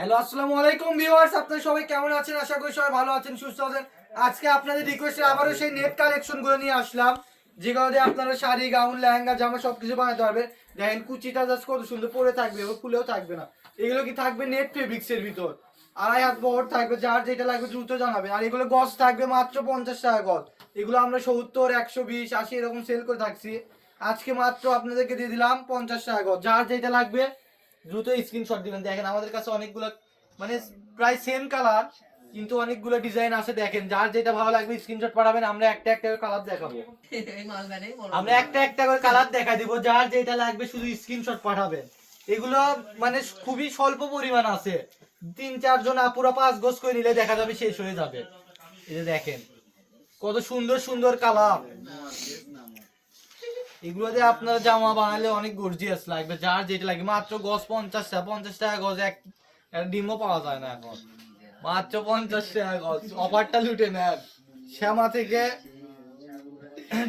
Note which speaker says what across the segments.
Speaker 1: Hello আসসালামু আলাইকুম viewers, আপনারা সবাই কেমন আছেন? আশা করি সবাই ভালো আছেন, সুস্থ আছেন। আজকে আপনাদের রিকোয়েস্টে আবারও সেই নেট কালেকশনগুলো নিয়ে আসলাম, যেগুলো দিয়ে আপনারা শাড়ি, গাউন, লেহেঙ্গা, জামা সবকিছু বানাতে পারবেন। দেখেন কুচিটা জাস্ট কত সুন্দর পরে থাকবে এবং ফুলেও থাকবে না। এগুলো কি থাকবে নেট ফেব্রিক্সের ভিতর, 2.5 হাত বহর থাকবে। যার যেটা লাগবে দ্রুত জানাবেন। আর এগুলো গজ থাকবে মাত্র 50 টাকা গজ। এগুলো আমরা 70, 120, 80 এরকম সেল করে থাকছি। আজকে মাত্র আপনাদেরকে দিয়ে দিলাম 50 টাকা গজ। যার যেটা লাগবে দ্রুত স্ক্রিনশট দিবেন। দেখেন আমাদের কাছে অনেকগুলো মানে প্রায় সেম কালার, কিন্তু অনেকগুলো ডিজাইন আছে। দেখেন যার যেটা ভালো লাগবে স্ক্রিনশট পাঠাবেন। আমরা একটা একটা করে কালার দেখাবো, আমরা একটা একটা করে কালার দেখা দিব। যার যেটা লাগবে শুধু স্ক্রিনশট পাঠাবেন। এগুলো মানে খুবই স্বল্প পরিমাণ আছে, 3-4 জন আপুরা 5 গজ করে নিলে দেখা যাবে শেষ হয়ে যাবে। এই যে দেখেন কত সুন্দর সুন্দর কালার। এগুলো দিয়ে আপনারা জামা বানালে অনেক গর্জিয়াস লাগবে। যার যেটা লাগবে মাত্র গজ 50 টাকা। 50 টাকা গজ এক ডিমও পাওয়া যায় না এখন, মাত্র 50 টাকা গজ। অফারটা লুটে নেন। শ্যামা থেকে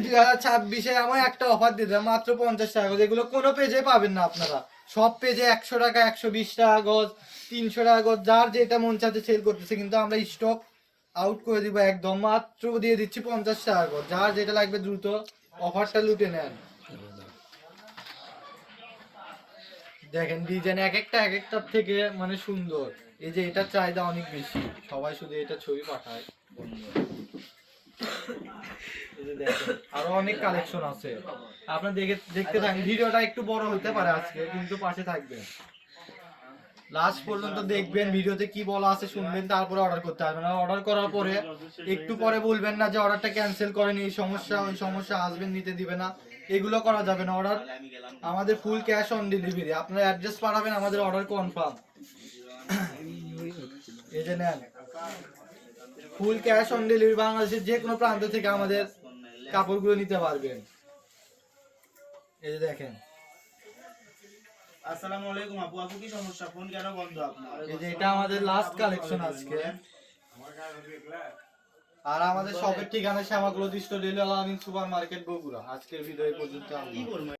Speaker 1: 2026-এ আমার একটা অফার দিতে মাত্র 50 টাকা গজ। এগুলো কোনো পেজে পাবেন না আপনারা, সব পেজে 100 টাকা, 120 টাকা গজ, 300 টাকা গজ। যার যেটা মন চাচ্ছে সেল করতেছে, কিন্তু আমরা স্টক আউট করে দিব একদম। মাত্র দিয়ে দিচ্ছি 50 টাকা গজ। যার যেটা লাগবে দ্রুত অফারটা লুটে নেন। দেখেন ডিজাইন এক একটার থেকে মানে সুন্দর। এই যে এটা চাহিদা অনেক বেশি, সবাই শুধু এটা ছবি পাঠায়। এই যে দেখেন আরো অনেক কালেকশন আছে, আপনারা দেখতে থাকেন। ভিডিওটা একটু বড় হতে পারে আজকে, কিন্তু পাশে থাকবেন, লাস্ট পর্যন্ত দেখবেন। ভিডিওতে কি বলা আছে শুনবেন, তারপরে অর্ডার করতে পারবেন। আর অর্ডার করার পরে একটু পরে বলবেন না যে অর্ডারটা ক্যান্সেল করেন, এই সমস্যা ওই সমস্যা, আসবেন নিতে দিবে না, এগুলো করা যাবে না। অর্ডার আমাদের ফুল ক্যাশ অন ডেলিভারি। আপনারা অ্যাড্রেস পাঠাবেন, আমাদের অর্ডার কনফার্ম। এই যে নেন, ফুল ক্যাশ অন ডেলিভারি। বাংলাদেশের যে কোনো প্রান্ত থেকে আমাদের কাপড়গুলো নিতে পারবেন। এই যে দেখেন,
Speaker 2: আসসালামু আলাইকুম আপু, আপু কি সমস্যা, ফোন কেন বন্ধ আপনার?
Speaker 1: এই যে এটা আমাদের লাস্ট কালেকশন আজকে। আর আমাদের শপের ঠিকানা শ্যামাগুলো দৃশ্য ডেলি আলামিন সুপার মার্কেট বগুড়া। আজকের ভিডিও এই পর্যন্ত।